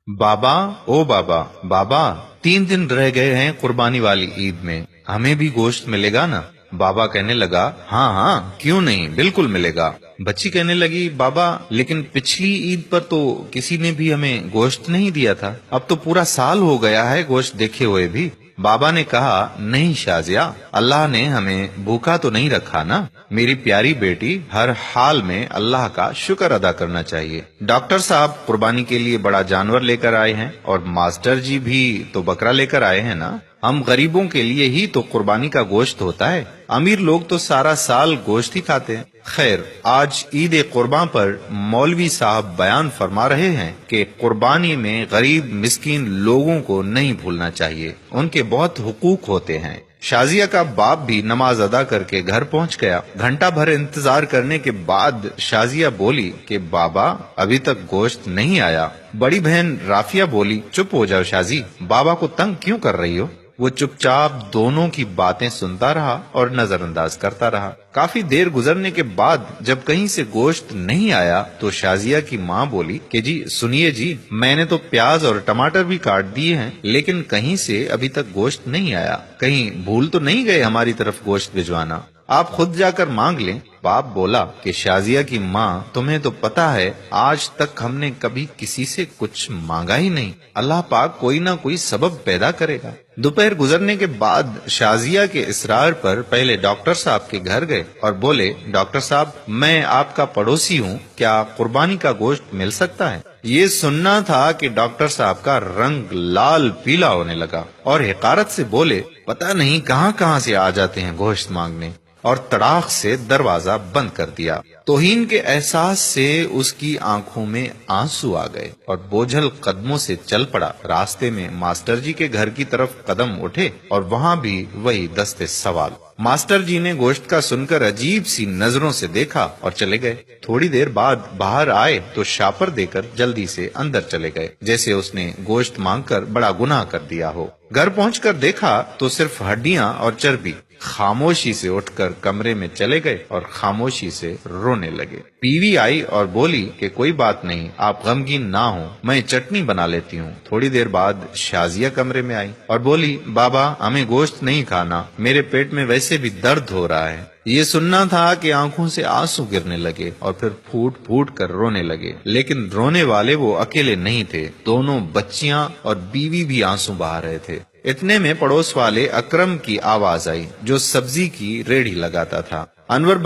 बाबा, ओ बाबा, बाबा, 3 दिन रह गए हैं कुर्बानी वाली ईद में, हमें भी गोश्त मिलेगा ना? बाबा कहने लगा, हाँ हाँ, क्यों नहीं, बिल्कुल मिलेगा। बच्ची कहने लगी, बाबा लेकिन पिछली ईद पर तो किसी ने भी हमें गोश्त नहीं दिया था, अब तो पूरा साल हो गया है गोश्त देखे हुए भी। बाबा ने कहा, नहीं शाजिया, अल्लाह ने हमें भूखा तो नहीं रखा ना। मेरी प्यारी बेटी, हर हाल में अल्लाह का शुक्र अदा करना चाहिए। डॉक्टर साहब कुर्बानी के लिए बड़ा जानवर लेकर आए हैं और मास्टर जी भी तो बकरा लेकर आए हैं ना। हम गरीबों के लिए ही तो कुर्बानी का गोश्त होता है, अमीर लोग तो सारा साल गोश्त ही खाते हैं। खैर, आज ईद कुर्बान पर मौलवी साहब बयान फरमा रहे हैं कि कुर्बानी में गरीब मिस्कीन लोगों को नहीं भूलना चाहिए, उनके बहुत हुकूक होते हैं। शाजिया का बाप भी नमाज अदा करके घर पहुंच गया। घंटा भर इंतजार करने के बाद शाजिया बोली कि बाबा अभी तक गोश्त नहीं आया। बड़ी बहन राफिया बोली, चुप हो जाओ शाजी, बाबा को तंग क्यों कर रही हो? वो चुपचाप दोनों की बातें सुनता रहा और नजरअंदाज करता रहा। काफी देर गुजरने के बाद जब कहीं से गोश्त नहीं आया तो शाजिया की माँ बोली कि जी सुनिए जी, मैंने तो प्याज और टमाटर भी काट दिए हैं, लेकिन कहीं से अभी तक गोश्त नहीं आया। कहीं भूल तो नहीं गए हमारी तरफ गोश्त भिजवाना? आप खुद जाकर मांग लें। बाप बोला कि शाजिया की माँ, तुम्हें तो पता है आज तक हमने कभी किसी से कुछ मांगा ही नहीं, अल्लाह पाक कोई ना कोई सबब पैदा करेगा। दोपहर गुजरने के बाद शाजिया के इसरार पर पहले डॉक्टर साहब के घर गए और बोले, डॉक्टर साहब मैं आपका पड़ोसी हूँ, क्या कुर्बानी का गोश्त मिल सकता है? ये सुनना था कि डॉक्टर साहब का रंग लाल पीला होने लगा और हिकारत से बोले, पता नहीं कहाँ कहाँ से आ जाते हैं गोश्त मांगने, और तड़ाक से दरवाजा बंद कर दिया। तौहीन के एहसास से उसकी आंखों में आंसू आ गए और बोझल कदमों से चल पड़ा। रास्ते में मास्टर जी के घर की तरफ कदम उठे और वहाँ भी वही दस्ते सवाल। मास्टर जी ने गोश्त का सुनकर अजीब सी नजरों से देखा और चले गए। थोड़ी देर बाद बाहर आए तो शापर देकर जल्दी से अंदर चले गए, जैसे उसने गोश्त मांगकर बड़ा गुनाह कर दिया हो। घर पहुंचकर देखा तो सिर्फ हड्डियां और चर्बी। खामोशी से उठकर कमरे में चले गए और खामोशी से रोने लगे। बीवी आई और बोली कि कोई बात नहीं, आप गमगीन ना हो, मैं चटनी बना लेती हूँ। थोड़ी देर बाद शाजिया कमरे में आई और बोली, बाबा हमें गोश्त नहीं खाना, मेरे पेट में वैसे भी दर्द हो रहा है। ये सुनना था कि आंखों से आंसू गिरने लगे और फिर फूट फूट कर रोने लगे। लेकिन रोने वाले वो अकेले नहीं थे, दोनों बच्चियां और बीवी भी आंसू बहा रहे थे। इतने में पड़ोस वाले अकरम की आवाज आई, जो सब्जी की रेड़ी लगाता था। अनवर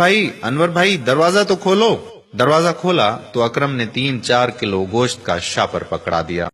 भाई दरवाजा तो खोलो। दरवाजा खोला तो अकरम ने 3-4 किलो गोश्त का शापर पकड़ा दिया।